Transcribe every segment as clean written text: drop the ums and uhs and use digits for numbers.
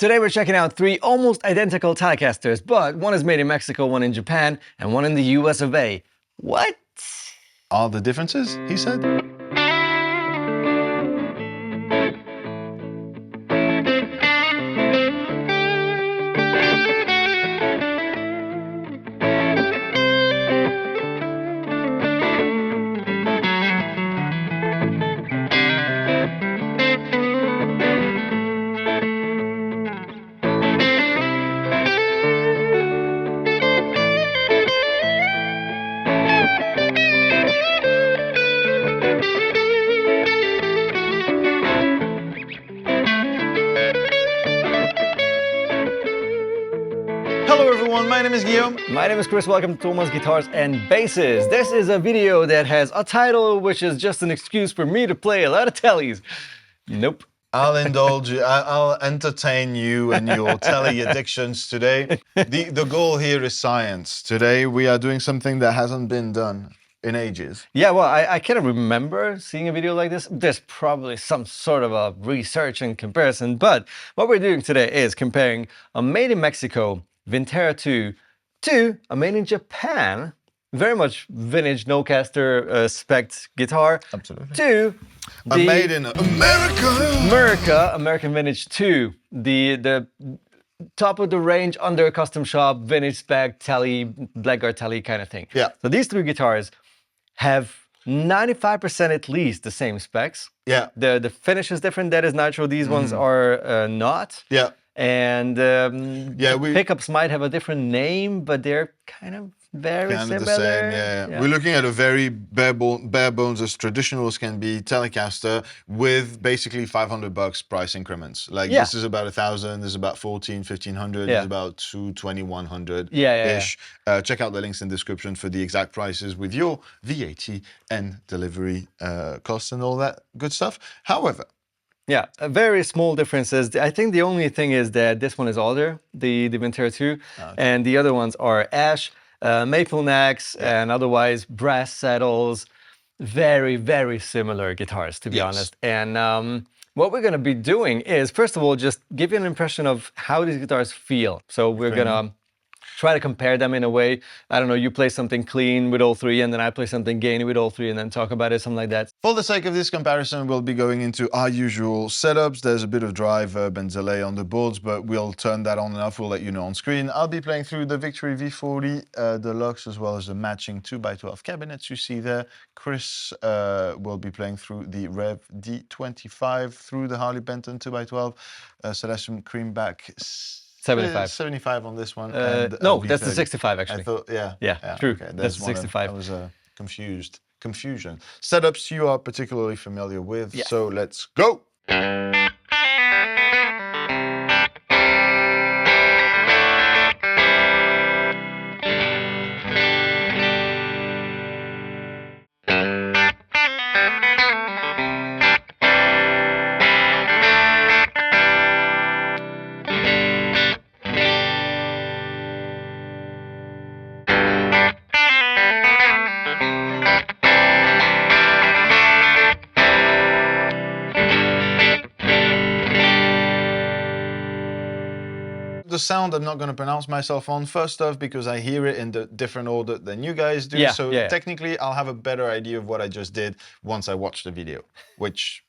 Today we're checking out three almost identical Telecasters, but one is made in Mexico, one in Japan, and one in the US of A. What are the differences, he said? Hello everyone, my name is Guillaume. My name is Chris, welcome to Thoman's Guitars and Basses. This is a video that has a title which is just an excuse for me to play a lot of tellies. Nope. I'll indulge you, I'll entertain you and your telly addictions today. The goal here is science. Today we are doing something that hasn't been done in ages. Yeah, well, I can't remember seeing a video like this. There's probably some sort of a research and comparison, but what we're doing today is comparing a made in Mexico Vintera 2 to a made in Japan, very much vintage no-caster spec'd guitar. Absolutely. To a made in American Vintage 2, the top of the range under a custom shop, vintage spec, telly, blackguard telly kind of thing. Yeah. So these three guitars have 95% at least the same specs. Yeah. The finish is different. That is natural. These ones are not. Yeah. And pickups might have a different name, but they're kind of very similar. The same, yeah. We're looking at a very bare bones as traditional as can be Telecaster with basically $500 price increments. Like this is about 1,000, this is about 1,500, this is about 2,100 ish. Check out the links in the description for the exact prices with your VAT and delivery costs and all that good stuff. However, yeah, very small differences. I think the only thing is that this one is older, the Vintera 2, and the other ones are ash, maple necks, and otherwise brass saddles. Very, very similar guitars, to be honest. And what we're going to be doing is, first of all, just give you an impression of how these guitars feel. So we're going to try to compare them in a way. I don't know, you play something clean with all three, and then I play something gainy with all three, and then talk about it, something like that. For the sake of this comparison, we'll be going into our usual setups. There's a bit of dry, verb, and delay on the boards, but we'll turn that on and off. We'll let you know on screen. I'll be playing through the Victory V40 Deluxe, as well as the matching 2x12 cabinets you see there. Chris will be playing through the Rev D25 through the Harley Benton 2x12. So that's some creamback 75 on this one. No, that's the 65 actually. I thought, yeah, true. Okay, that's the 65. That was a confusion. Setups you are particularly familiar with, so let's go. The sound I'm not going to pronounce myself on, first off, because I hear it in the different order than you guys do. Technically, I'll have a better idea of what I just did once I watch the video, which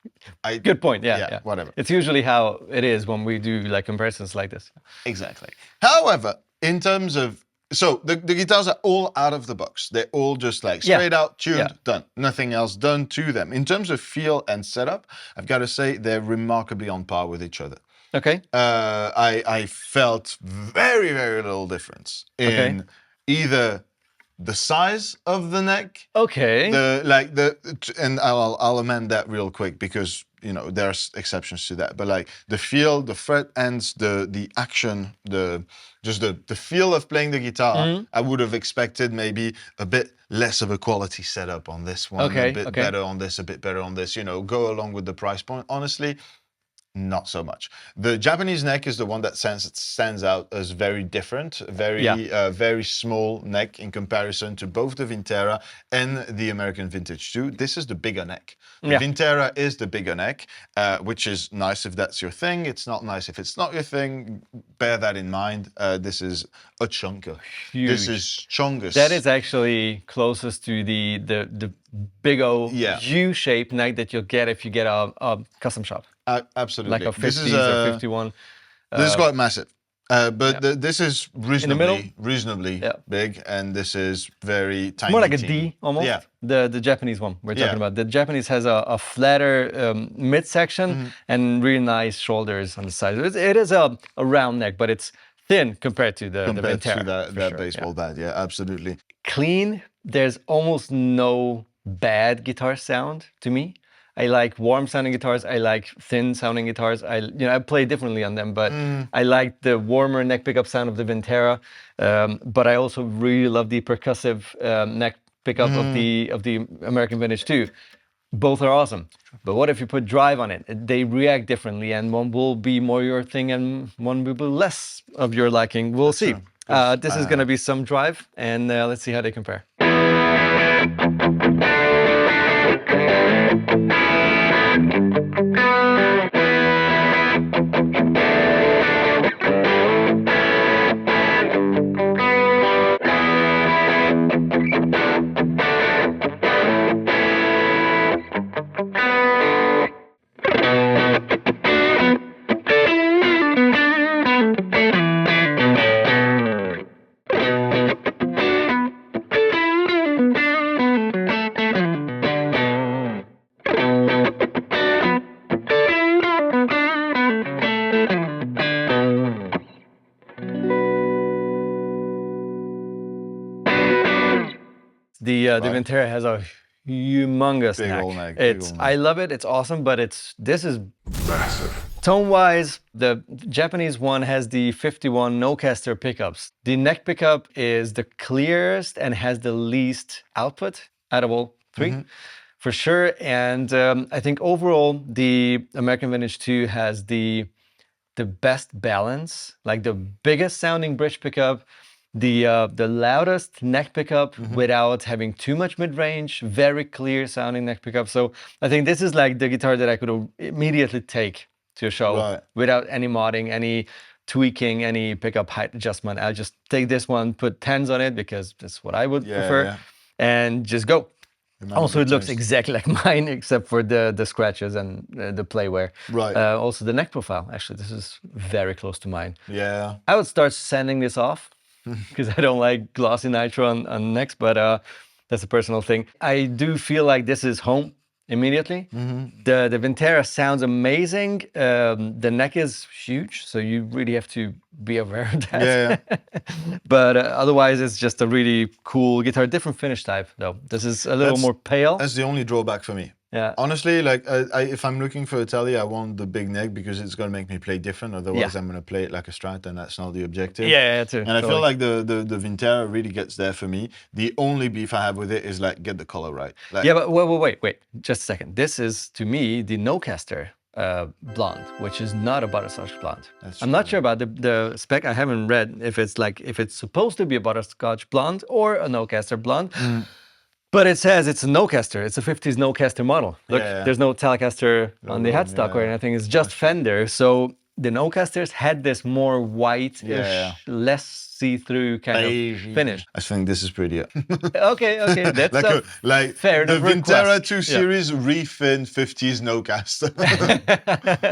Good point, yeah. Whatever. It's usually how it is when we do like comparisons like this. Exactly. However, in terms of, so the guitars are all out of the box. They're all just like straight out, tuned, done. Nothing else done to them. In terms of feel and setup, I've got to say they're remarkably on par with each other. Okay. I felt very, very little difference in either the size of the neck. Okay. And I'll amend that real quick because there's exceptions to that. But like the feel, the fret ends, the action, the feel of playing the guitar, I would have expected maybe a bit less of a quality setup on this one, a bit better on this, a bit better on this. Go along with the price point. Honestly, Not so much. The Japanese neck is the one that stands out as very different, very small neck in comparison to both the Vintera and the American Vintage 2. This is the bigger neck. The Vintera is the bigger neck, which is nice if that's your thing. It's not nice if it's not your thing. Bear that in mind. This is a chunker. Huge. This is chungus. That is actually closest to the big old U-shaped neck that you'll get if you get a custom shop. Absolutely. Like a 50s or 51. This is quite massive. But this is reasonably big, and this is very tiny. More like a D almost. Yeah. The Japanese one we're talking about. The Japanese has a flatter midsection and really nice shoulders on the side. It is a round neck, but it's thin compared to the Vintera. To that baseball bat. Yeah, absolutely. Clean. There's almost no bad guitar sound to me. I like warm sounding guitars. I like thin sounding guitars. I play differently on them, but I like the warmer neck pickup sound of the Vintera. But I also really love the percussive neck pickup of the American Vintage 2. Both are awesome. But what if you put drive on it? They react differently, and one will be more your thing and one will be less of your liking. We'll see. This is going to be some drive, and let's see how they compare. The Vintera has a humongous neck. I love it. It's awesome, but this is massive. Tone-wise, the Japanese one has the 51 Nocaster pickups. The neck pickup is the clearest and has the least output out of all three, for sure. And I think overall, the American Vintage 2 has the best balance, like the biggest sounding bridge pickup, the loudest neck pickup without having too much mid-range, very clear sounding neck pickup. So I think this is like the guitar that I could immediately take to a show without any modding, any tweaking, any pickup height adjustment. I'll just take this one, put 10s on it because that's what I would prefer, and just go. Also, it looks exactly like mine, except for the scratches and the play wear. Also, the neck profile. Actually, this is very close to mine. Yeah. I would start sanding this off because I don't like glossy nitro on necks, but that's a personal thing. I do feel like this is home immediately. The Vintera sounds amazing. The neck is huge, so you really have to be aware of that. But otherwise, it's just a really cool guitar. Different finish type, though. This is a little more pale. That's the only drawback for me. Honestly, like if I'm looking for a Tele, I want the big neck because it's going to make me play different. Otherwise, I'm going to play it like a Strat, and that's not the objective. Too. And I feel like the Vintera really gets there for me. The only beef I have with it is like get the color right. Like, but wait, just a second. This is to me the Nocaster blonde, which is not a butterscotch blonde. I'm not sure about the spec. I haven't read if it's supposed to be a butterscotch blonde or a Nocaster blonde. But it says it's a Nocaster. It's a 50s Nocaster model. Look, there's no Telecaster on the headstock or anything. It's just Fender. So the Nocasters had this more white-ish, less see-through kind of finish. I think this is prettier. Okay. That's like fair. The Vintera 2 Series refin 50s Nocaster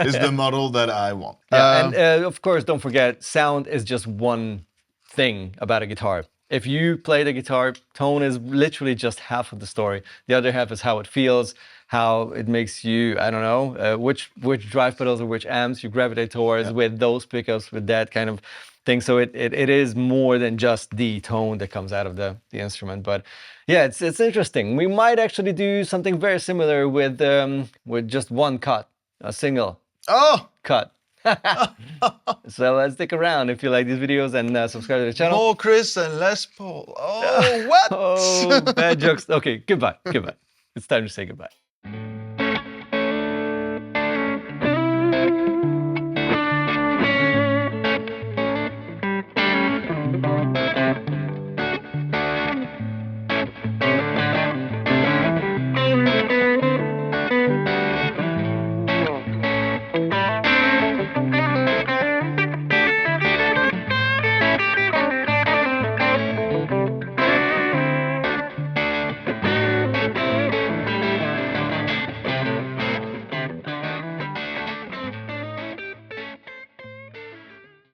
is the model that I want. And of course, don't forget, sound is just one thing about a guitar. If you play the guitar, tone is literally just half of the story. The other half is how it feels, how it makes you, I don't know, which drive pedals or which amps you gravitate towards with those pickups, with that kind of thing. So it is more than just the tone that comes out of the instrument. But yeah, it's interesting. We might actually do something very similar with just one cut, a single cut. So let's stick around if you like these videos and subscribe to the channel. More Chris and less Paul. Oh, what? Oh, bad jokes. Okay, goodbye. It's time to say goodbye.